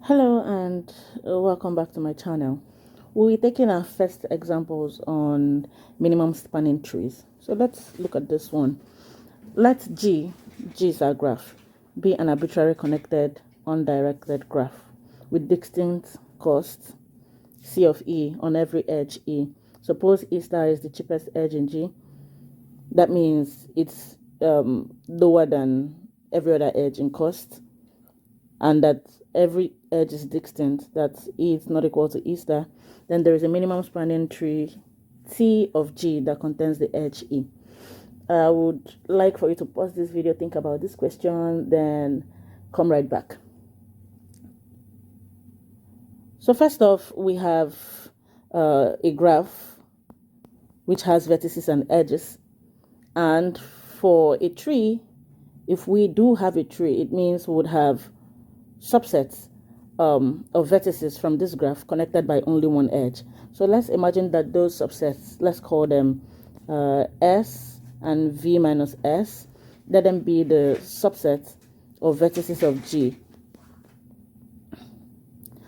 Hello and welcome back to my channel. We'll be taking our first examples on minimum spanning trees. So let's look at this one. Let G is our graph, be an arbitrary connected undirected graph with distinct costs C of E on every edge E. Suppose E star is the cheapest edge in G. That means it's lower than every other edge in cost, and that every edge is distinct, that E is not equal to E star, then there is a minimum spanning tree T of G that contains the edge E. I would like for you to pause this video, think about this question, then come right back. So first off, we have a graph which has vertices and edges. And for a tree, if we do have a tree, it means we would have subsets of vertices from this graph connected by only one edge. So let's imagine that those subsets, let's call them S and V minus S, let them be the subset of vertices of G.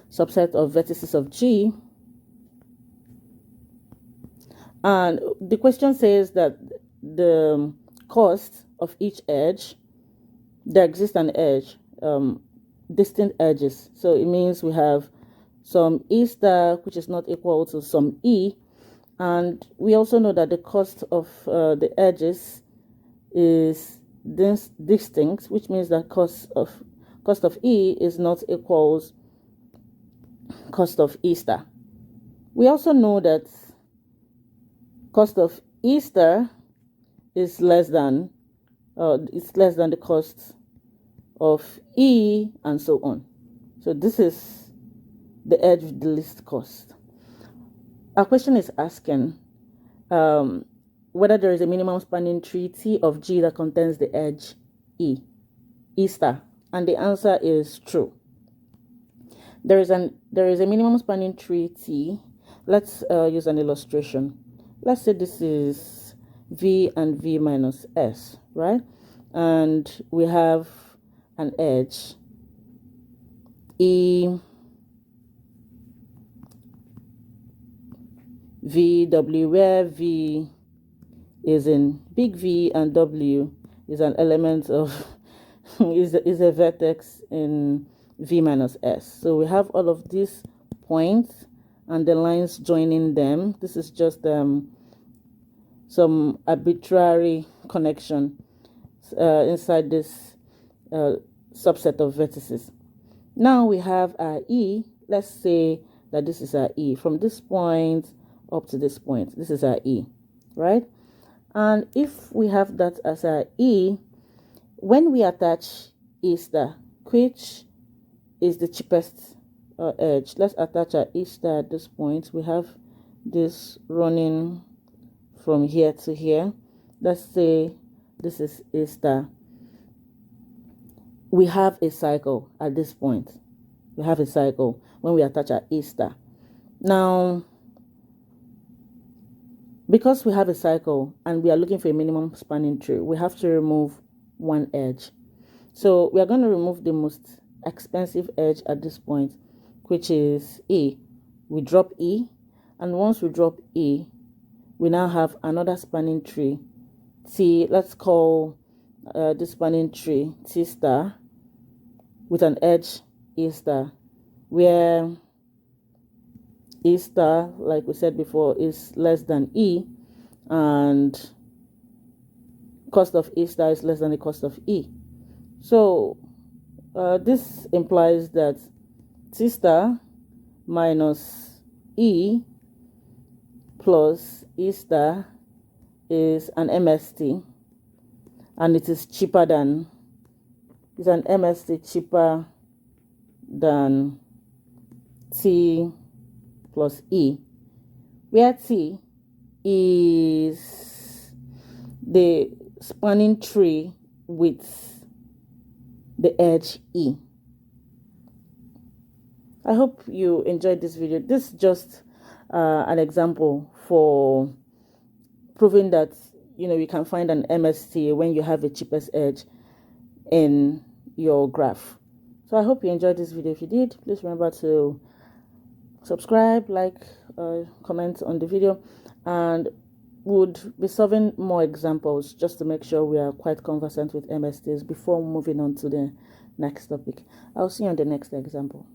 Subset of vertices of G. And the question says that the cost of each edge, there exists an edge, distinct edges. So it means we have some E star which is not equal to some E, and we also know that the cost of the edges is distinct, which means that cost of E is not equals cost of E star. We also know that cost of E star is less than the cost of E, and so on. So this is the edge with the least cost. Our question is asking whether there is a minimum spanning tree T of G that contains the edge E star, and the answer is true. There is a minimum spanning tree T. Let's use an illustration. Let's say this is V and V minus S, right? And we have an edge E V W, where V is in big V and W is an element of is a vertex in V minus S. So we have all of these points and the lines joining them. This is just some arbitrary connection inside this subset of vertices. Now we have our E. Let's say that this is our E. From this point up to this point, this is our E, right? And if we have that as our E, when we attach E star, which is the cheapest edge, let's attach our E star at this point. We have this running from here to here. Let's say this is E star. We have a cycle at this point. We have a cycle when we attach our E star. Now, because we have a cycle and we are looking for a minimum spanning tree, we have to remove one edge. So we are going to remove the most expensive edge at this point, which is E. We drop E, and once we drop E, we now have another spanning tree T. Let's call this spanning tree T star with an edge E star, where E star, like we said before, is less than E, and cost of E star is less than the cost of E. So this implies that T star minus E plus E star is an MST, and it is cheaper than, is an MST cheaper than T plus E, where T is the spanning tree with the edge E. I hope you enjoyed this video. This is just an example for proving that you can find an MST when you have the cheapest edge in your graph. So So I hope you enjoyed this video. If you did, please remember to subscribe, like, comment on the video, and would be solving more examples just to make sure we are quite conversant with MSTs before moving on to the next topic. I'll see you on the next example.